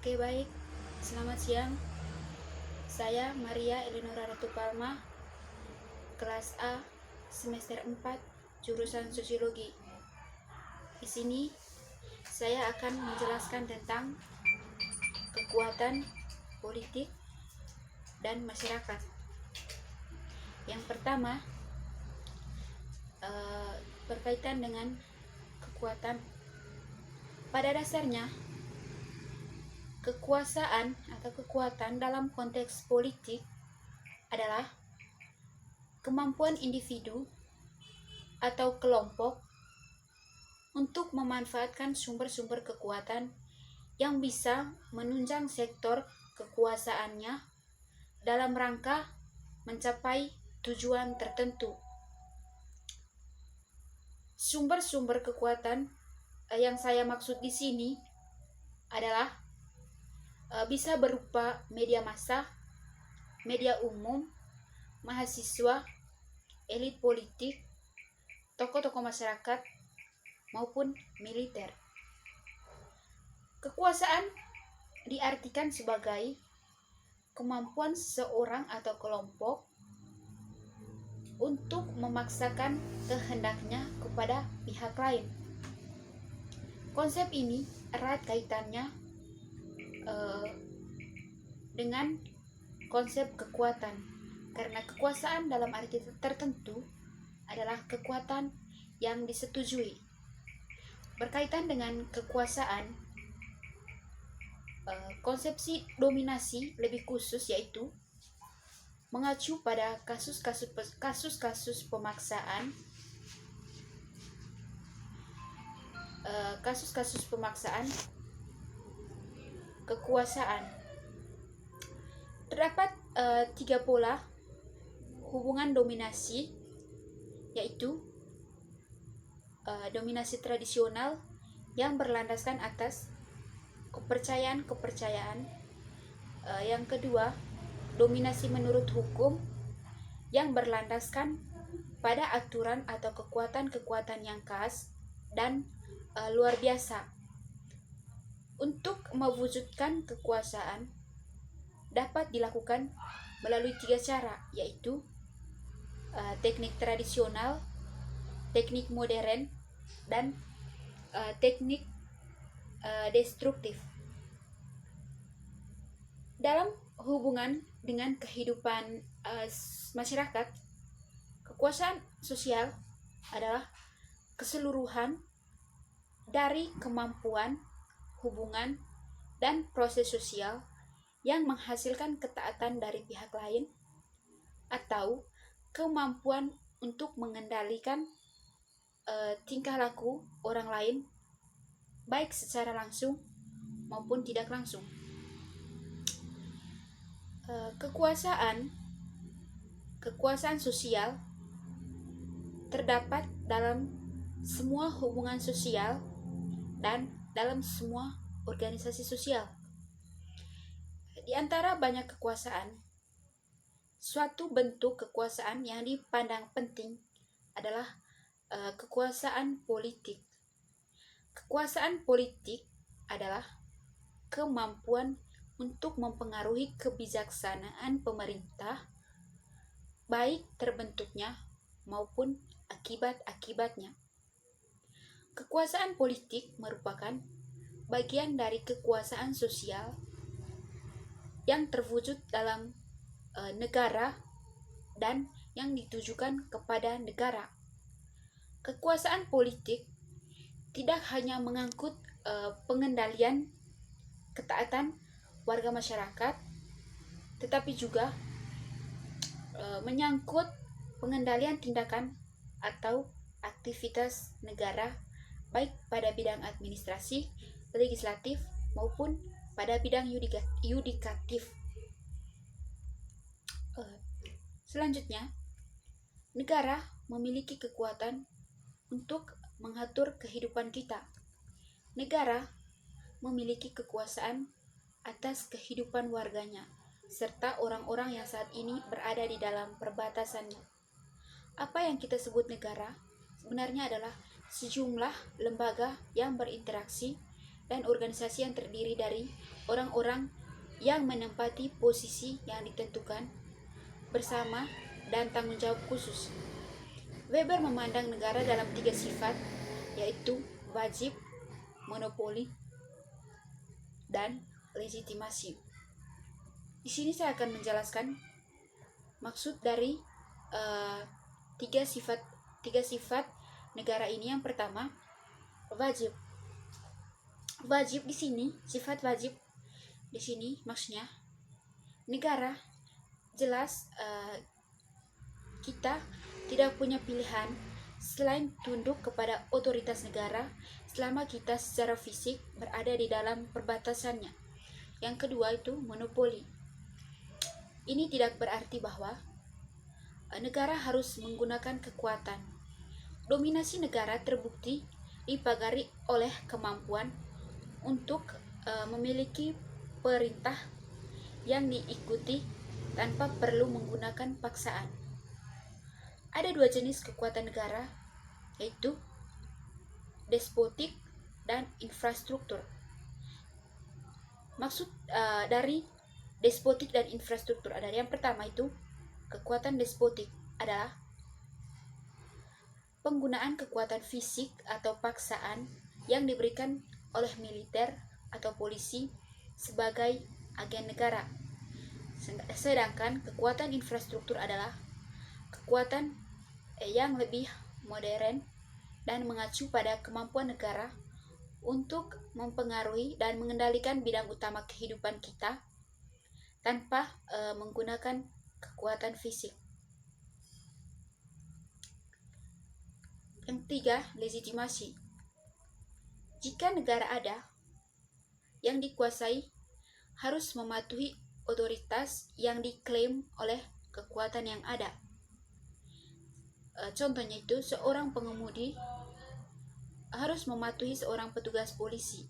Oke, baik. Selamat siang. Saya Maria Eleonora Ratu Palma, kelas A, semester 4, jurusan Sosiologi. Di sini saya akan menjelaskan tentang kekuatan politik dan masyarakat. Yang pertama, berkaitan dengan kekuatan. Pada dasarnya, kekuasaan atau kekuatan dalam konteks politik adalah kemampuan individu atau kelompok untuk memanfaatkan sumber-sumber kekuatan yang bisa menunjang sektor kekuasaannya dalam rangka mencapai tujuan tertentu. Sumber-sumber kekuatan yang saya maksud di sini adalah bisa berupa media massa, media umum, mahasiswa, elit politik, tokoh-tokoh masyarakat, maupun militer. Kekuasaan diartikan sebagai kemampuan seseorang atau kelompok untuk memaksakan kehendaknya kepada pihak lain. Konsep ini erat kaitannya dengan konsep kekuatan, karena kekuasaan dalam arti tertentu adalah kekuatan yang disetujui. Berkaitan dengan kekuasaan, konsepsi dominasi lebih khusus yaitu mengacu pada kasus-kasus pemaksaan, kekuasaan. Terdapat 3 pola hubungan dominasi, yaitu dominasi tradisional yang berlandaskan atas kepercayaan. Yang kedua, dominasi menurut hukum yang berlandaskan pada aturan atau kekuatan-kekuatan yang khas dan luar biasa. Untuk mewujudkan kekuasaan dapat dilakukan melalui 3 cara, yaitu teknik tradisional, teknik modern, dan teknik destruktif. Dalam hubungan dengan kehidupan masyarakat, kekuasaan sosial adalah keseluruhan dari kemampuan, hubungan, dan proses sosial yang menghasilkan ketaatan dari pihak lain atau kemampuan untuk mengendalikan tingkah laku orang lain, baik secara langsung maupun tidak langsung. Kekuasaan sosial terdapat dalam semua hubungan sosial dan dalam semua organisasi sosial. Di antara banyak kekuasaan, suatu bentuk kekuasaan yang dipandang penting adalah kekuasaan politik. Kekuasaan politik adalah kemampuan untuk mempengaruhi kebijaksanaan pemerintah, baik terbentuknya maupun akibat-akibatnya. Kekuasaan politik merupakan bagian dari kekuasaan sosial yang terwujud dalam negara dan yang ditujukan kepada negara. Kekuasaan politik tidak hanya mengangkut pengendalian ketaatan warga masyarakat, tetapi juga menyangkut pengendalian tindakan atau aktivitas negara, baik pada bidang administrasi, legislatif, maupun pada bidang yudikatif. Selanjutnya, negara memiliki kekuatan untuk mengatur kehidupan kita. Negara memiliki kekuasaan atas kehidupan warganya, serta orang-orang yang saat ini berada di dalam perbatasannya. Apa yang kita sebut negara sebenarnya adalah sejumlah lembaga yang berinteraksi dan organisasi yang terdiri dari orang-orang yang menempati posisi yang ditentukan bersama dan tanggung jawab khusus. Weber memandang negara dalam 3 sifat, yaitu wajib, monopoli, dan legitimasi. Di sini saya akan menjelaskan maksud dari tiga sifat negara ini. Yang pertama, wajib. Wajib di sini, sifat wajib di sini maksudnya negara jelas kita tidak punya pilihan selain tunduk kepada otoritas negara selama kita secara fisik berada di dalam perbatasannya. Yang kedua itu monopoli. Ini tidak berarti bahwa negara harus menggunakan kekuatan. Dominasi negara terbukti dipagari oleh kemampuan untuk memiliki perintah yang diikuti tanpa perlu menggunakan paksaan. Ada 2 jenis kekuatan negara, yaitu despotik dan infrastruktur. Maksud dari despotik dan infrastruktur adalah yang pertama itu kekuatan despotik adalah penggunaan kekuatan fisik atau paksaan yang diberikan oleh militer atau polisi sebagai agen negara. Sedangkan kekuatan infrastruktur adalah kekuatan yang lebih modern dan mengacu pada kemampuan negara untuk mempengaruhi dan mengendalikan bidang utama kehidupan kita tanpa menggunakan kekuatan fisik. Yang ketiga, legitimasi. Jika negara ada yang dikuasai harus mematuhi otoritas yang diklaim oleh kekuatan yang ada. Contohnya itu seorang pengemudi harus mematuhi seorang petugas polisi,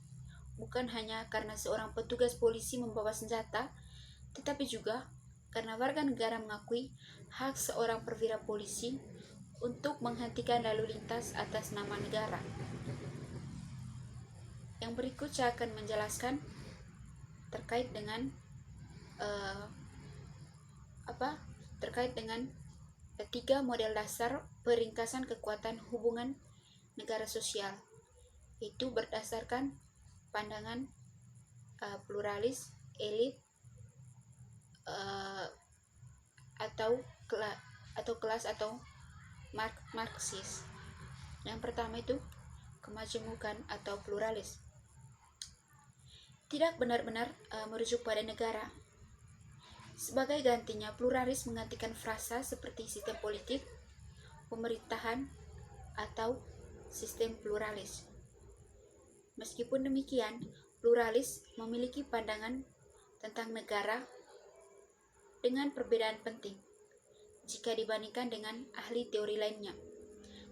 bukan hanya karena seorang petugas polisi membawa senjata, tetapi juga karena warga negara mengakui hak seorang perwira polisi untuk menghentikan lalu lintas atas nama negara. Yang berikut saya akan menjelaskan terkait dengan tiga model dasar peringkasan kekuatan hubungan negara sosial, itu berdasarkan pandangan pluralis, elit, atau kelas atau Marxis. Yang pertama itu kemajemukan atau pluralis. Tidak benar-benar merujuk pada negara. Sebagai gantinya, pluralis menggantikan frasa seperti sistem politik, pemerintahan, atau sistem pluralis. Meskipun demikian, pluralis memiliki pandangan tentang negara dengan perbedaan penting jika dibandingkan dengan ahli teori lainnya,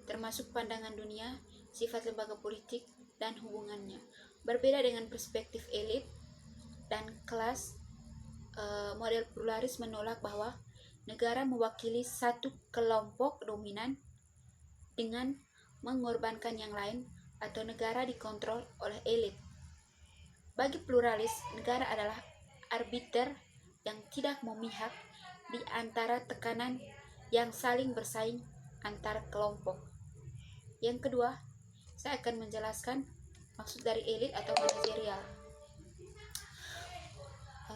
termasuk pandangan dunia, sifat lembaga politik, dan hubungannya. Berbeda dengan perspektif elit dan kelas, model pluralis menolak bahwa negara mewakili satu kelompok dominan dengan mengorbankan yang lain atau negara dikontrol oleh elit. Bagi pluralis, negara adalah arbiter yang tidak memihak di antara tekanan yang saling bersaing antar kelompok. Yang kedua, saya akan menjelaskan maksud dari elit atau manajerial.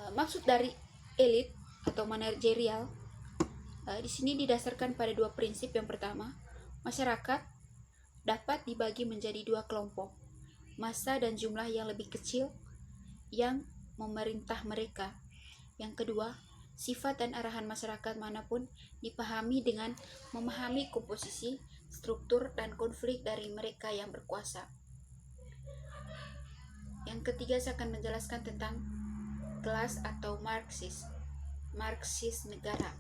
Maksud dari elit atau manajerial di sini didasarkan pada 2 prinsip. Yang pertama, masyarakat dapat dibagi menjadi 2 kelompok, massa dan jumlah yang lebih kecil yang memerintah mereka. Yang kedua, sifat dan arahan masyarakat manapun dipahami dengan memahami komposisi, struktur, dan konflik dari mereka yang berkuasa. Yang ketiga, saya akan menjelaskan tentang kelas atau Marxis negara.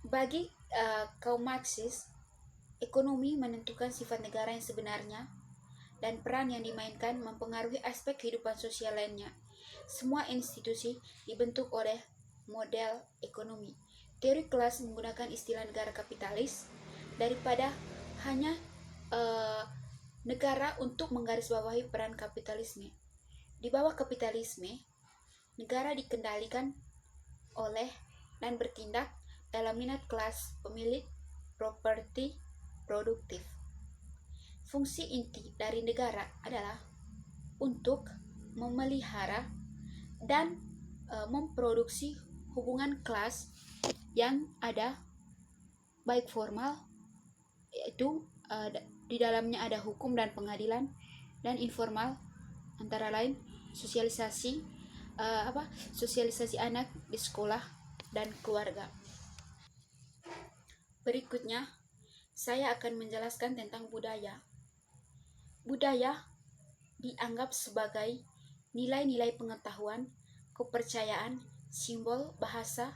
Bagi kaum Marxis, ekonomi menentukan sifat negara yang sebenarnya dan peran yang dimainkan mempengaruhi aspek kehidupan sosial lainnya. Semua institusi dibentuk oleh model ekonomi. Teori kelas menggunakan istilah negara kapitalis daripada hanya Negara untuk menggarisbawahi peran kapitalisme. Di bawah kapitalisme, negara dikendalikan oleh dan bertindak dalam minat kelas pemilik properti produktif. Fungsi inti dari negara adalah untuk memelihara dan memproduksi hubungan kelas yang ada, baik formal, yaitu di dalamnya ada hukum dan pengadilan, dan informal, antara lain sosialisasi sosialisasi anak di sekolah dan keluarga. Berikutnya, saya akan menjelaskan tentang budaya. Budaya dianggap sebagai nilai-nilai pengetahuan, kepercayaan, simbol, bahasa,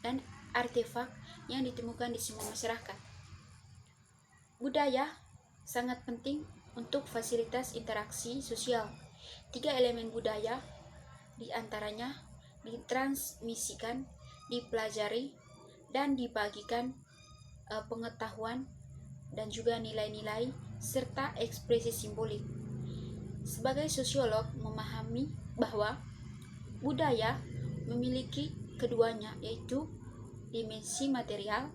dan artefak yang ditemukan di semua masyarakat. Budaya sangat penting untuk fasilitas interaksi sosial. 3 elemen budaya diantaranya ditransmisikan, dipelajari, dan dibagikan pengetahuan dan juga nilai-nilai serta ekspresi simbolik. Sebagai sosiolog memahami bahwa budaya memiliki keduanya, yaitu dimensi material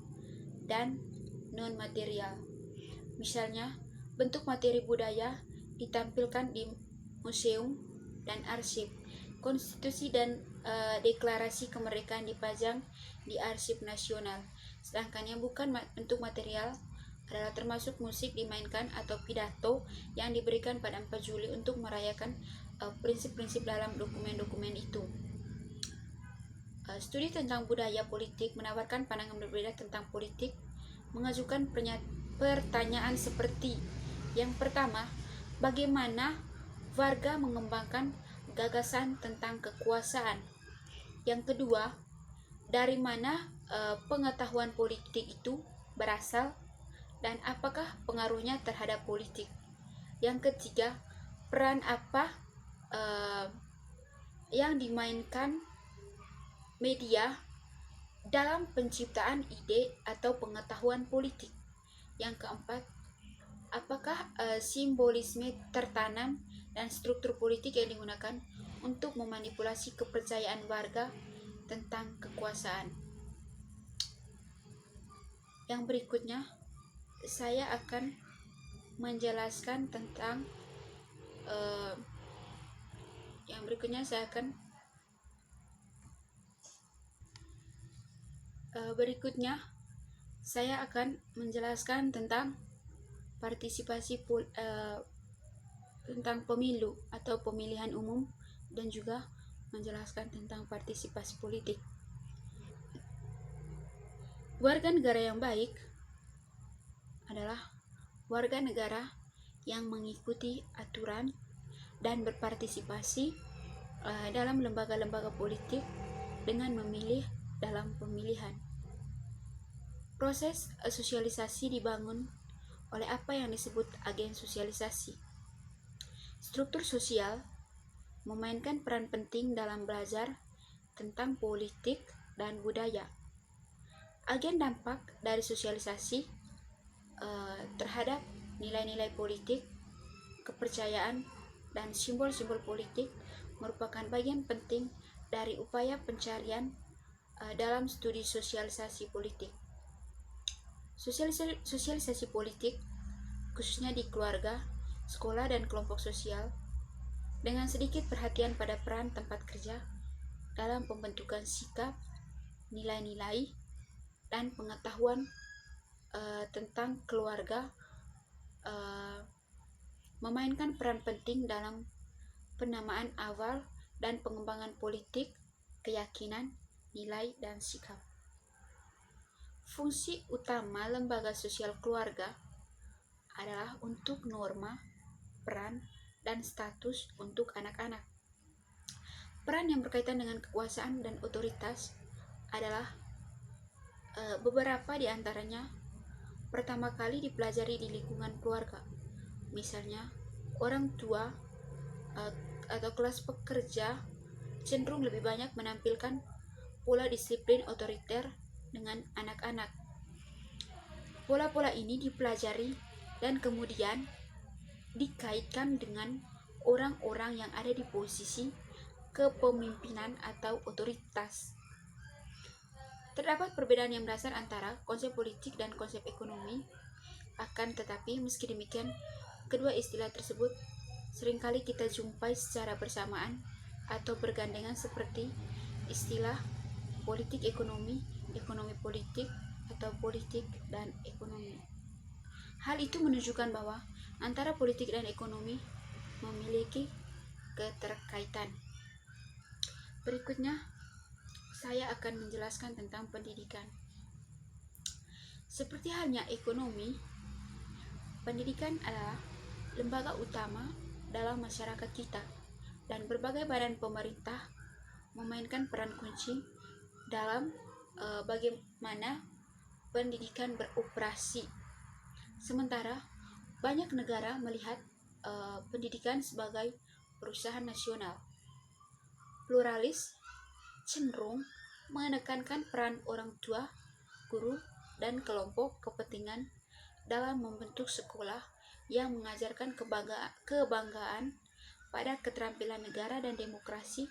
dan non-material. Misalnya, bentuk materi budaya ditampilkan di museum dan arsip. Konstitusi dan deklarasi kemerdekaan dipajang di Arsip Nasional. Sedangkan yang bukan bentuk material adalah termasuk musik dimainkan atau pidato yang diberikan pada 4 Juli untuk merayakan prinsip-prinsip dalam dokumen-dokumen itu. Studi tentang budaya politik menawarkan pandangan berbeda tentang politik, mengajukan pertanyaan seperti yang pertama, bagaimana warga mengembangkan gagasan tentang kekuasaan? Yang kedua, dari mana pengetahuan politik itu berasal dan apakah pengaruhnya terhadap politik? Yang ketiga, peran apa yang dimainkan media dalam penciptaan ide atau pengetahuan politik? Yang keempat, apakah simbolisme tertanam dan struktur politik yang digunakan untuk memanipulasi kepercayaan warga tentang kekuasaan? Yang berikutnya, saya akan menjelaskan tentang tentang partisipasi tentang pemilu atau pemilihan umum, dan juga menjelaskan tentang partisipasi politik. Warga negara yang baik adalah warga negara yang mengikuti aturan dan berpartisipasi dalam lembaga-lembaga politik dengan memilih dalam pemilihan. Proses sosialisasi dibangun oleh apa yang disebut agen sosialisasi. Struktur sosial memainkan peran penting dalam belajar tentang politik dan budaya. Agen dampak dari sosialisasi terhadap nilai-nilai politik, kepercayaan, dan simbol-simbol politik merupakan bagian penting dari upaya pencarian dalam studi sosialisasi politik. Sosialisasi politik, khususnya di keluarga, sekolah, dan kelompok sosial, dengan sedikit perhatian pada peran tempat kerja dalam pembentukan sikap, nilai-nilai, dan pengetahuan tentang keluarga, memainkan peran penting dalam penamaan awal dan pengembangan politik, keyakinan, nilai, dan sikap. Fungsi utama lembaga sosial keluarga adalah untuk norma, peran, dan status untuk anak-anak. Peran yang berkaitan dengan kekuasaan dan otoritas adalah beberapa di antaranya pertama kali dipelajari di lingkungan keluarga. Misalnya, orang tua atau kelas pekerja cenderung lebih banyak menampilkan pola disiplin otoriter dengan anak-anak. Pola-pola ini dipelajari dan kemudian dikaitkan dengan orang-orang yang ada di posisi kepemimpinan atau otoritas. Terdapat perbedaan yang mendasar antara konsep politik dan konsep ekonomi. Akan tetapi, meski demikian, kedua istilah tersebut seringkali kita jumpai secara bersamaan atau bergandengan seperti istilah politik ekonomi, ekonomi politik, atau politik dan ekonomi. Hal itu menunjukkan bahwa antara politik dan ekonomi memiliki keterkaitan. Berikutnya, saya akan menjelaskan tentang pendidikan. Seperti halnya ekonomi, pendidikan adalah lembaga utama dalam masyarakat kita, dan berbagai badan pemerintah memainkan peran kunci dalam bagaimana pendidikan beroperasi. Sementara banyak negara melihat pendidikan sebagai perusahaan nasional. Pluralis cenderung menekankan peran orang tua, guru, dan kelompok kepentingan dalam membentuk sekolah yang mengajarkan kebanggaan pada keterampilan negara dan demokrasi,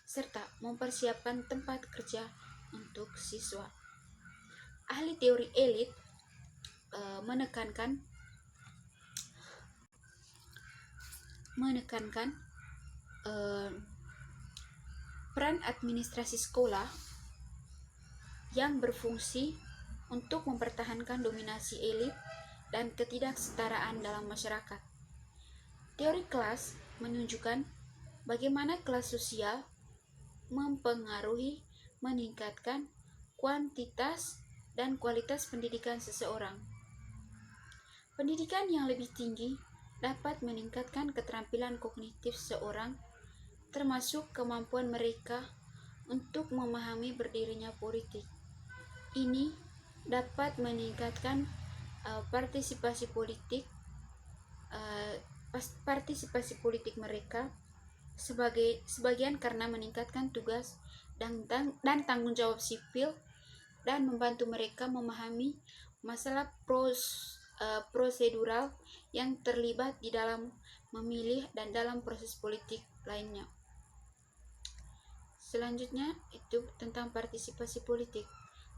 serta mempersiapkan tempat kerja untuk siswa. Ahli teori elit menekankan peran administrasi sekolah yang berfungsi untuk mempertahankan dominasi elit dan ketidaksetaraan dalam masyarakat. Teori kelas menunjukkan bagaimana kelas sosial mempengaruhi meningkatkan kuantitas dan kualitas pendidikan seseorang. Pendidikan yang lebih tinggi dapat meningkatkan keterampilan kognitif seseorang, termasuk kemampuan mereka untuk memahami berdirinya politik. Ini dapat meningkatkan partisipasi politik mereka sebagian karena meningkatkan tugas dan tanggung jawab sipil dan membantu mereka memahami masalah prosedural yang terlibat di dalam memilih dan dalam proses politik lainnya. Selanjutnya itu tentang partisipasi politik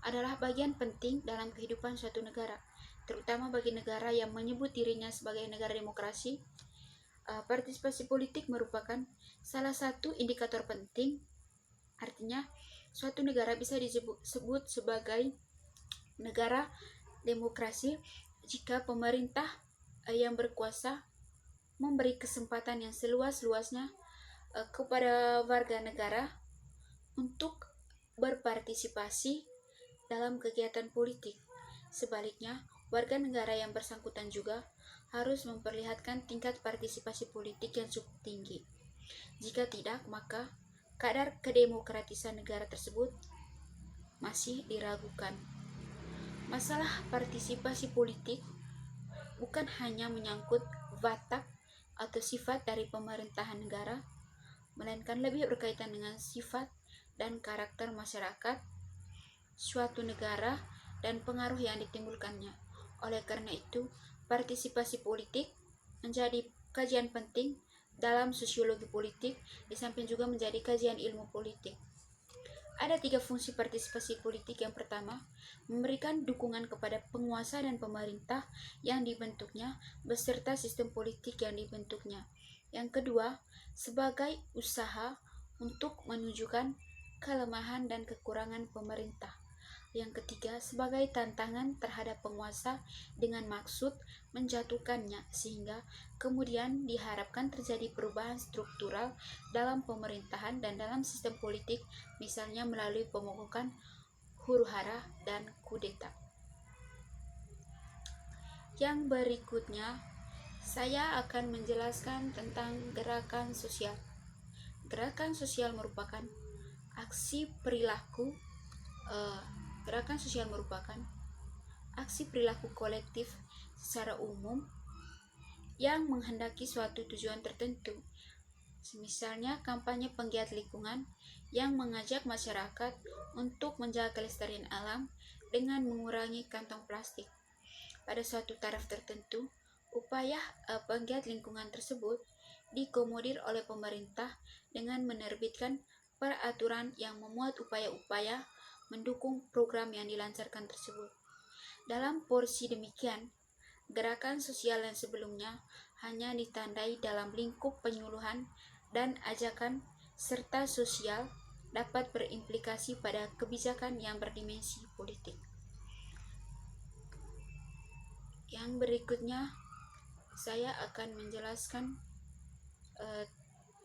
adalah bagian penting dalam kehidupan suatu negara, terutama bagi negara yang menyebut dirinya sebagai negara demokrasi. Partisipasi politik merupakan salah satu indikator penting. Artinya, suatu negara bisa disebut sebagai negara demokrasi jika pemerintah yang berkuasa memberi kesempatan yang seluas-luasnya kepada warga negara untuk berpartisipasi dalam kegiatan politik. Sebaliknya, warga negara yang bersangkutan juga harus memperlihatkan tingkat partisipasi politik yang cukup tinggi. Jika tidak, maka kadar kedemokratisan negara tersebut masih diragukan. Masalah partisipasi politik bukan hanya menyangkut watak atau sifat dari pemerintahan negara, melainkan lebih berkaitan dengan sifat dan karakter masyarakat suatu negara dan pengaruh yang ditimbulkannya. Oleh karena itu, partisipasi politik menjadi kajian penting dalam sosiologi politik, di samping juga menjadi kajian ilmu politik. Ada 3 fungsi partisipasi politik. Yang pertama, memberikan dukungan kepada penguasa dan pemerintah yang dibentuknya beserta sistem politik yang dibentuknya. Yang kedua, sebagai usaha untuk menunjukkan kelemahan dan kekurangan pemerintah. Yang ketiga, sebagai tantangan terhadap penguasa dengan maksud menjatuhkannya, sehingga kemudian diharapkan terjadi perubahan struktural dalam pemerintahan dan dalam sistem politik, misalnya melalui pemogokan huru-hara dan kudeta. Yang berikutnya, saya akan menjelaskan tentang gerakan sosial. Gerakan sosial merupakan aksi perilaku kolektif secara umum yang menghendaki suatu tujuan tertentu. Misalnya kampanye penggiat lingkungan yang mengajak masyarakat untuk menjaga kelestarian alam dengan mengurangi kantong plastik. Pada suatu taraf tertentu, Upaya penggiat lingkungan tersebut dikomodir oleh pemerintah dengan menerbitkan peraturan yang memuat upaya-upaya mendukung program yang dilancarkan tersebut. Dalam porsi demikian, gerakan sosial yang sebelumnya hanya ditandai dalam lingkup penyuluhan dan ajakan serta sosial dapat berimplikasi pada kebijakan yang berdimensi politik. Yang berikutnya, saya akan menjelaskan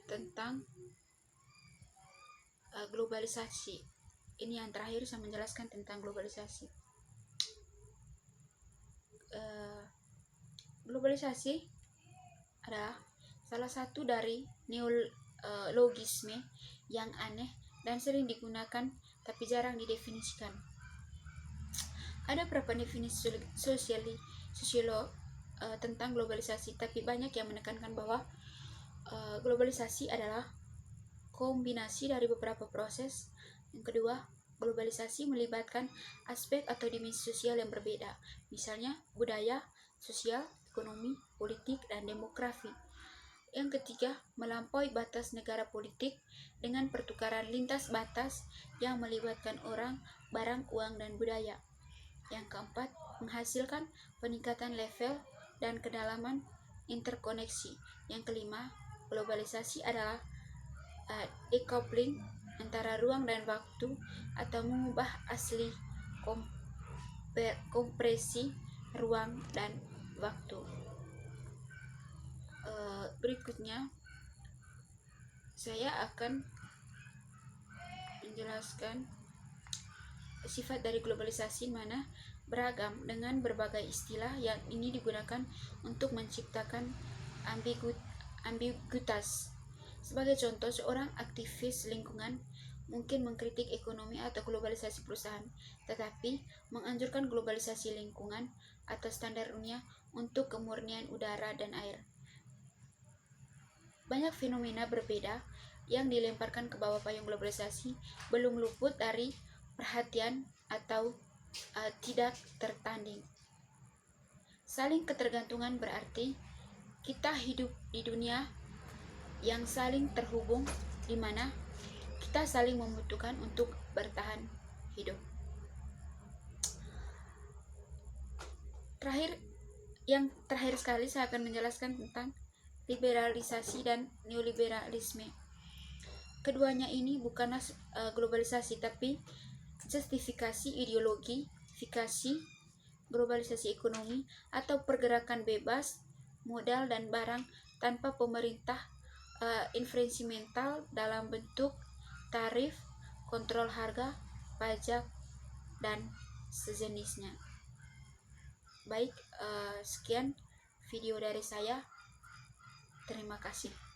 tentang globalisasi. Ini yang terakhir, saya menjelaskan tentang globalisasi. Globalisasi adalah salah satu dari neologisme yang aneh dan sering digunakan tapi jarang didefinisikan. Ada beberapa definisi sosiolog tentang globalisasi, tapi banyak yang menekankan bahwa globalisasi adalah kombinasi dari beberapa proses. Yang kedua, globalisasi melibatkan aspek atau dimensi sosial yang berbeda, misalnya budaya, sosial, ekonomi, politik, dan demografi. Yang ketiga, melampaui batas negara politik dengan pertukaran lintas batas yang melibatkan orang, barang, uang, dan budaya. Yang keempat, menghasilkan peningkatan level dan kedalaman interkoneksi. Yang kelima, globalisasi adalah decoupling antara ruang dan waktu atau mengubah asli kompresi ruang dan waktu. Berikutnya saya akan menjelaskan sifat dari globalisasi, mana beragam dengan berbagai istilah yang ini digunakan untuk menciptakan ambiguitas. Sebagai contoh, seorang aktivis lingkungan mungkin mengkritik ekonomi atau globalisasi perusahaan, tetapi menganjurkan globalisasi lingkungan atau standar dunia untuk kemurnian udara dan air. Banyak fenomena berbeda yang dilemparkan ke bawah payung globalisasi belum luput dari perhatian atau tidak tertanding. Saling ketergantungan berarti kita hidup di dunia yang saling terhubung, di mana kita saling membutuhkan untuk bertahan hidup. Yang terakhir sekali saya akan menjelaskan tentang liberalisasi dan neoliberalisme. Keduanya ini bukanlah globalisasi, tapi justifikasi ideologi, fikasi, globalisasi ekonomi atau pergerakan bebas modal dan barang tanpa pemerintah instrumental dalam bentuk tarif, kontrol harga, pajak, dan sejenisnya. Baik, sekian video dari saya. Terima kasih.